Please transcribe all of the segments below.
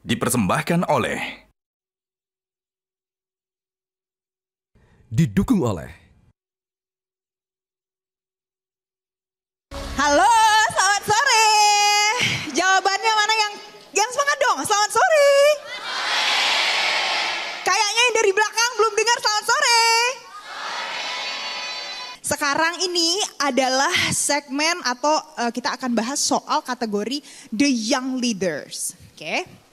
Dipersembahkan oleh Didukung oleh Halo, selamat sore. Jawabannya mana yang semangat dong? Selamat sore. Kayaknya yang dari belakang belum dengar selamat sore. Sekarang ini adalah segmen atau kita akan bahas soal kategori The Young Leaders. Oke.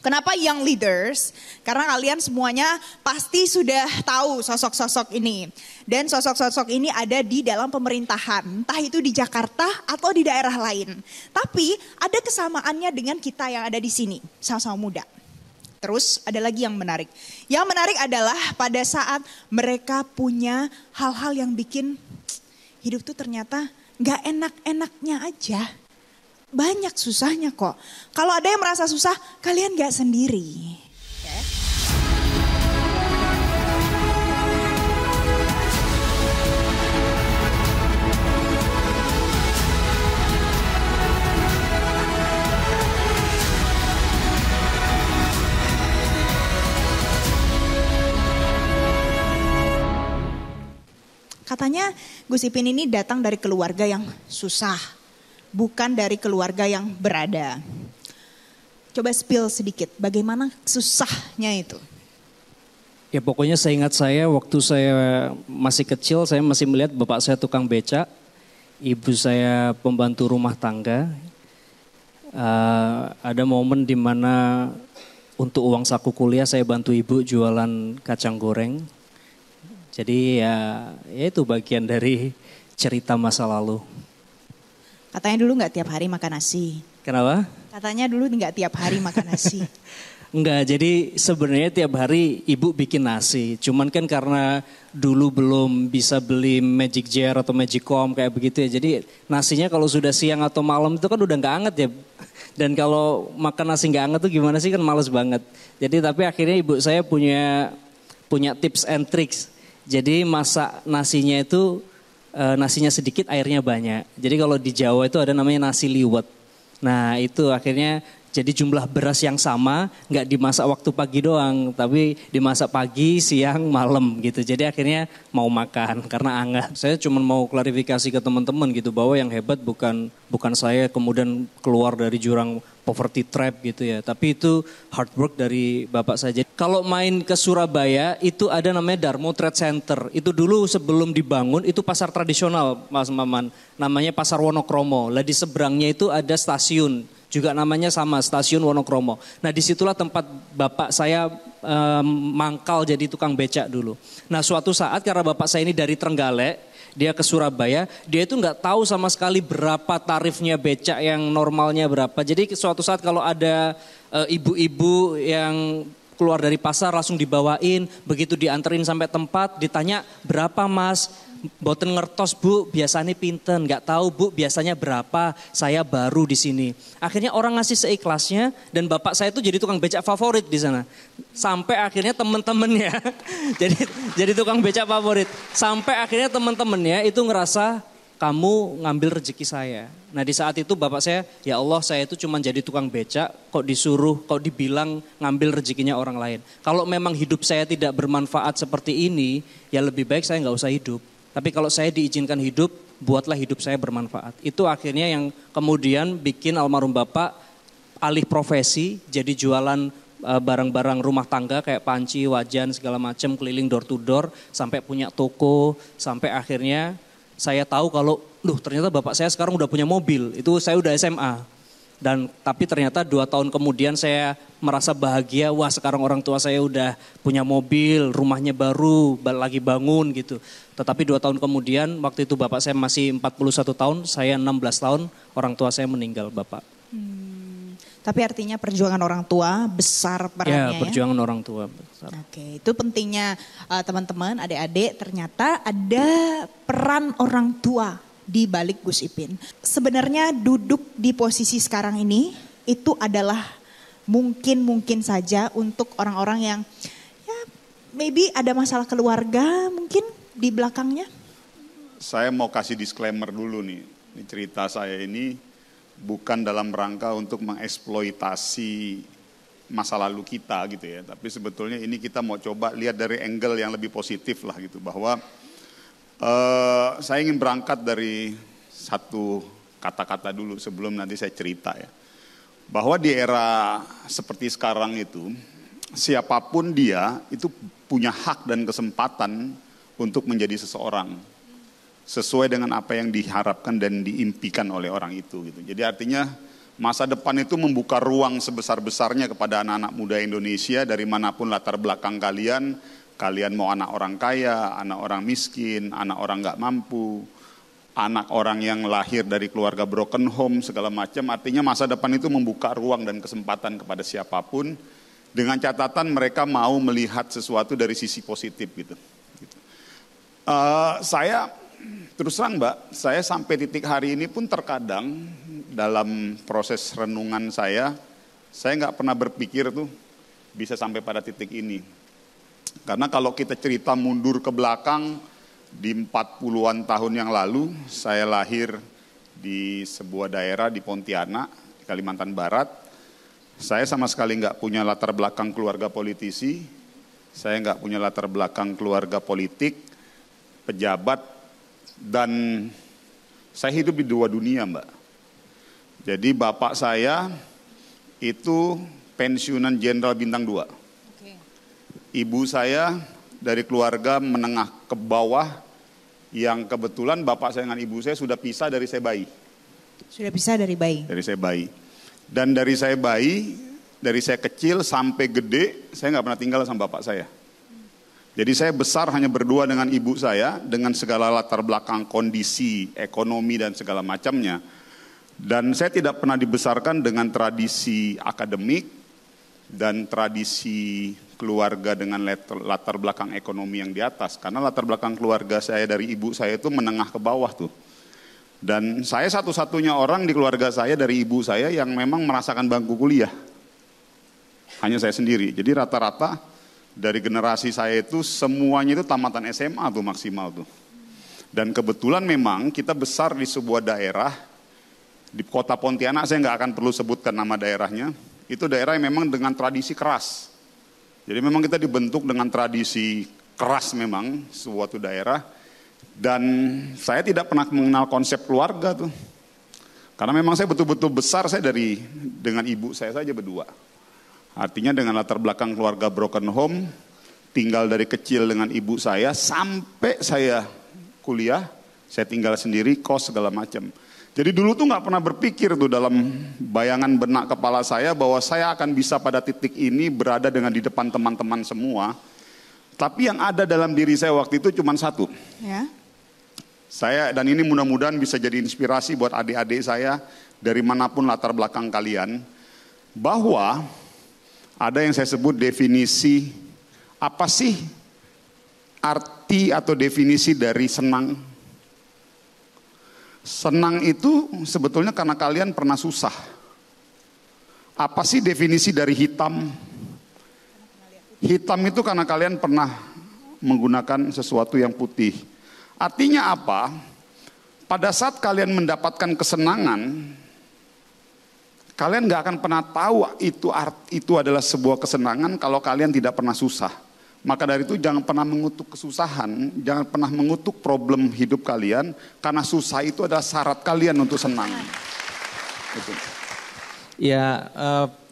Kenapa Young Leaders? Karena kalian semuanya pasti sudah tahu sosok-sosok ini. Dan sosok-sosok ini ada di dalam pemerintahan. Entah itu di Jakarta atau di daerah lain. Tapi ada kesamaannya dengan kita yang ada di sini. Sama-sama muda. Terus ada lagi yang menarik. Yang menarik adalah pada saat mereka punya hal-hal yang bikin hidup tuh ternyata gak enak-enaknya aja. Banyak susahnya kok. Kalau ada yang merasa susah, kalian gak sendiri. Okay. Katanya Gus Ipin ini datang dari keluarga yang susah. Bukan dari keluarga yang berada. Coba spill sedikit, bagaimana susahnya itu? Ya pokoknya seingat saya waktu saya masih kecil, saya masih melihat bapak saya tukang becak, ibu saya pembantu rumah tangga. Ada momen di mana untuk uang saku kuliah saya bantu ibu jualan kacang goreng. Jadi ya itu bagian dari cerita masa lalu. Katanya dulu gak tiap hari makan nasi. Kenapa? Katanya dulu gak tiap hari makan nasi. Enggak, jadi sebenarnya tiap hari ibu bikin nasi. Cuman kan karena dulu belum bisa beli Magic Jar atau Magicom kayak begitu ya. Jadi nasinya kalau sudah siang atau malam itu kan udah gak anget ya. Dan kalau makan nasi gak anget tuh gimana sih, kan males banget. Jadi tapi akhirnya ibu saya punya tips and tricks. Jadi masak nasinya itu nasinya sedikit, airnya banyak. Jadi kalau di Jawa itu ada namanya nasi liwet. Nah itu akhirnya jadi jumlah beras yang sama, nggak dimasak waktu pagi doang, tapi dimasak pagi, siang, malam gitu. Jadi akhirnya mau makan karena anget. Saya cuma mau klarifikasi ke teman-teman gitu bahwa yang hebat bukan saya kemudian keluar dari jurang poverty trap gitu ya. Tapi itu hard work dari bapak saya. Kalau main ke Surabaya itu ada namanya Darmo Trade Center. Itu dulu sebelum dibangun itu pasar tradisional Mas Maman. Namanya Pasar Wonokromo. Lah di seberangnya itu ada stasiun. Juga namanya sama, Stasiun Wonokromo. Nah disitulah tempat bapak saya mangkal jadi tukang becak dulu. Nah suatu saat karena bapak saya ini dari Trenggalek, dia ke Surabaya, dia itu nggak tahu sama sekali berapa tarifnya becak yang normalnya berapa. Jadi suatu saat kalau ada ibu-ibu yang keluar dari pasar langsung dibawain, begitu dianterin sampai tempat, ditanya berapa mas? Boten ngertos bu, biasanya pinten, nggak tahu bu, biasanya berapa, saya baru di sini. Akhirnya orang ngasih seikhlasnya dan bapak saya itu jadi tukang becak favorit di sana. Sampai akhirnya temen-temennya, jadi tukang becak favorit. Sampai akhirnya temen-temennya itu ngerasa kamu ngambil rezeki saya. Nah di saat itu bapak saya, ya Allah saya itu cuma jadi tukang becak, kok dibilang ngambil rezekinya orang lain. Kalau memang hidup saya tidak bermanfaat seperti ini, ya lebih baik saya nggak usah hidup. Tapi kalau saya diizinkan hidup, buatlah hidup saya bermanfaat. Itu akhirnya yang kemudian bikin almarhum bapak alih profesi, jadi jualan barang-barang rumah tangga kayak panci, wajan, segala macam, keliling door to door, sampai punya toko, sampai akhirnya saya tahu kalau, ternyata bapak saya sekarang udah punya mobil, itu saya udah SMA. Tapi ternyata 2 tahun kemudian saya merasa bahagia, wah sekarang orang tua saya udah punya mobil, rumahnya baru, lagi bangun gitu. Tetapi 2 tahun kemudian, waktu itu bapak saya masih 41 tahun, saya 16 tahun, orang tua saya meninggal bapak. Tapi artinya perjuangan orang tua besar perannya ya? Perjuangan orang tua besar. Oke, itu pentingnya teman-teman, adik-adik, ternyata ada peran orang tua di balik Gus Ipin. Sebenarnya duduk di posisi sekarang ini itu adalah mungkin saja untuk orang-orang yang ya maybe ada masalah keluarga mungkin di belakangnya. Saya mau kasih disclaimer dulu nih. Ini cerita saya ini bukan dalam rangka untuk mengeksploitasi masa lalu kita gitu ya. Tapi sebetulnya ini kita mau coba lihat dari angle yang lebih positif lah gitu. Bahwa saya ingin berangkat dari satu kata-kata dulu sebelum nanti saya cerita ya. Bahwa di era seperti sekarang itu, siapapun dia itu punya hak dan kesempatan untuk menjadi seseorang. Sesuai dengan apa yang diharapkan dan diimpikan oleh orang itu gitu. Jadi artinya masa depan itu membuka ruang sebesar-besarnya kepada anak-anak muda Indonesia dari manapun latar belakang kalian. Kalian mau anak orang kaya, anak orang miskin, anak orang nggak mampu, anak orang yang lahir dari keluarga broken home, segala macam. Artinya masa depan itu membuka ruang dan kesempatan kepada siapapun dengan catatan mereka mau melihat sesuatu dari sisi positif gitu. Saya terus terang Mbak, saya sampai titik hari ini pun terkadang dalam proses renungan saya nggak pernah berpikir tuh bisa sampai pada titik ini. Karena kalau kita cerita mundur ke belakang, di 40-an tahun yang lalu, saya lahir di sebuah daerah di Pontianak, di Kalimantan Barat. Saya sama sekali nggak punya latar belakang keluarga politisi, saya nggak punya latar belakang keluarga politik, pejabat, dan saya hidup di dua dunia Mbak. Jadi bapak saya itu pensiunan jenderal bintang 2. Ibu saya dari keluarga menengah ke bawah yang kebetulan bapak saya dengan ibu saya sudah pisah dari saya bayi. Sudah pisah dari bayi? Dari saya bayi. Dan dari saya bayi, dari saya kecil sampai gede, saya nggak pernah tinggal sama bapak saya. Jadi saya besar hanya berdua dengan ibu saya, dengan segala latar belakang kondisi, ekonomi dan segala macamnya. Dan saya tidak pernah dibesarkan dengan tradisi akademik dan tradisi keluarga dengan latar belakang ekonomi yang di atas. Karena latar belakang keluarga saya dari ibu saya itu menengah ke bawah tuh. Dan saya satu-satunya orang di keluarga saya dari ibu saya yang memang merasakan bangku kuliah. Hanya saya sendiri. Jadi rata-rata dari generasi saya itu semuanya itu tamatan SMA tuh maksimal tuh. Dan kebetulan memang kita besar di sebuah daerah, di kota Pontianak, saya nggak akan perlu sebutkan nama daerahnya. Itu daerah yang memang dengan tradisi keras. Jadi memang kita dibentuk dengan tradisi keras memang suatu daerah. Dan saya tidak pernah mengenal konsep keluarga tuh. Karena memang saya betul-betul besar saya dengan ibu saya saja berdua. Artinya dengan latar belakang keluarga broken home, tinggal dari kecil dengan ibu saya sampai saya kuliah, saya tinggal sendiri, kos segala macam. Jadi dulu tuh nggak pernah berpikir tuh dalam bayangan benak kepala saya bahwa saya akan bisa pada titik ini berada dengan di depan teman-teman semua. Tapi yang ada dalam diri saya waktu itu cuma satu. Ya. Saya, dan ini mudah-mudahan bisa jadi inspirasi buat adik-adik saya dari manapun latar belakang kalian. Bahwa ada yang saya sebut definisi, apa sih arti atau definisi dari senang? Senang itu sebetulnya karena kalian pernah susah. Apa sih definisi dari hitam? Hitam itu karena kalian pernah menggunakan sesuatu yang putih. Artinya apa? Pada saat kalian mendapatkan kesenangan, kalian gak akan pernah tahu itu adalah sebuah kesenangan kalau kalian tidak pernah susah. Maka dari itu jangan pernah mengutuk kesusahan, jangan pernah mengutuk problem hidup kalian, karena susah itu adalah syarat kalian untuk senang. Gitu. Ya,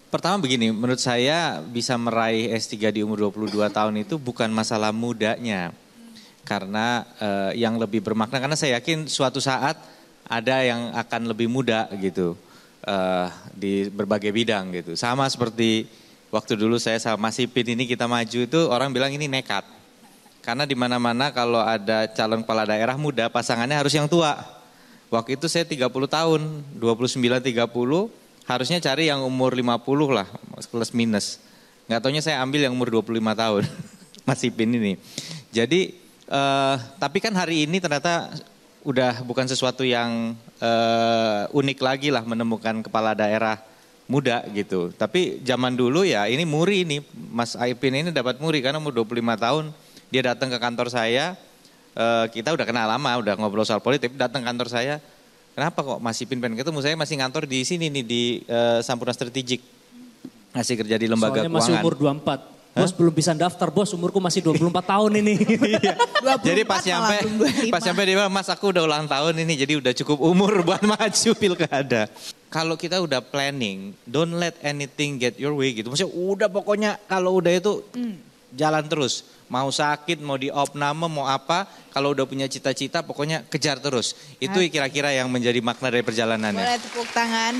pertama begini, menurut saya bisa meraih S3 di umur 22 tahun itu bukan masalah mudanya. Karena yang lebih bermakna, karena saya yakin suatu saat ada yang akan lebih muda gitu, di berbagai bidang gitu. Sama seperti waktu dulu saya sama Mas Ipin ini kita maju itu orang bilang ini nekat. Karena di mana-mana kalau ada calon kepala daerah muda pasangannya harus yang tua. Waktu itu saya 30 tahun, 29-30 harusnya cari yang umur 50 lah, plus minus. Nggak taunya saya ambil yang umur 25 tahun, Mas Ipin ini. Jadi, tapi kan hari ini ternyata udah bukan sesuatu yang unik lagi lah menemukan kepala daerah muda gitu. Tapi zaman dulu ya ini Muri ini, Mas Ipin ini dapat Muri karena umur 25 tahun. Dia datang ke kantor saya, kita udah kenal lama, udah ngobrol soal politik, datang ke kantor saya. Kenapa kok Mas Ipin pengen ketemu? Saya masih ngantor di sini nih di Sampurna Strategik. Masih kerja di lembaga Soalnya masih keuangan. umur 24. Bos belum bisa daftar, bos umurku masih 24 tahun ini. 24 Jadi pas malah nyampe, belum 25. pas nyampe dia bilang, Mas aku udah ulang tahun ini, jadi udah cukup umur buat maju pilkada. Kalau kita udah planning, don't let anything get your way gitu. Maksudnya udah pokoknya kalau udah itu jalan terus. Mau sakit, mau diopname, mau apa. Kalau udah punya cita-cita pokoknya kejar terus. Itu kira-kira yang menjadi makna dari perjalanannya. Boleh tepuk tangan.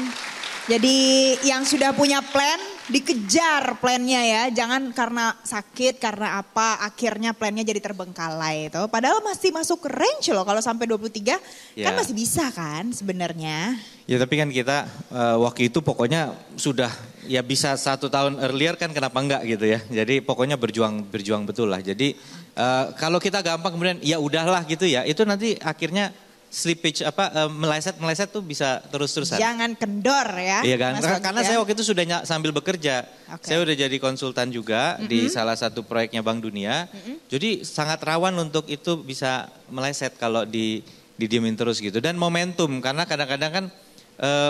Jadi yang sudah punya plan, dikejar plannya ya. Jangan karena sakit, karena apa, akhirnya plannya jadi terbengkalai itu. Padahal masih masuk range loh kalau sampai 23, kan Ya. masih bisa kan sebenarnya. Ya tapi kan kita waktu itu pokoknya sudah ya bisa 1 tahun earlier kan kenapa enggak gitu ya. Jadi pokoknya berjuang betul lah. Jadi kalau kita gampang kemudian ya udahlah gitu ya. Itu nanti akhirnya slippage meleset tuh bisa terus-terusan. Jangan kendor ya. Iya kan, Mas Wandi karena ya. saya waktu itu sudah sambil bekerja. Oke. Saya udah jadi konsultan juga di salah satu proyeknya Bank Dunia. Jadi sangat rawan untuk itu bisa meleset kalau didiemin terus gitu. Dan momentum, karena kadang-kadang kan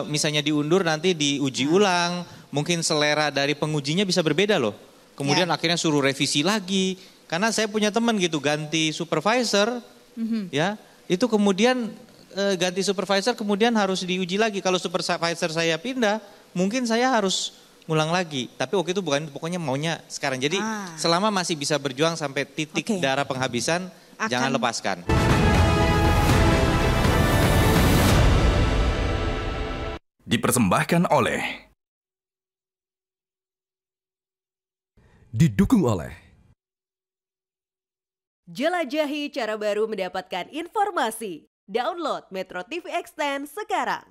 misalnya diundur nanti diuji ulang. Mungkin selera dari pengujinya bisa berbeda loh. Kemudian akhirnya suruh revisi lagi. Karena saya punya teman gitu ganti supervisor ya. Itu kemudian ganti supervisor kemudian harus diuji lagi. Kalau supervisor saya pindah, mungkin saya harus ngulang lagi. Tapi waktu itu bukan, pokoknya maunya sekarang. Jadi selama masih bisa berjuang sampai titik Oke. darah penghabisan, jangan lepaskan. Dipersembahkan oleh, didukung oleh Jelajahi cara baru mendapatkan informasi. Download Metro TV Extend sekarang.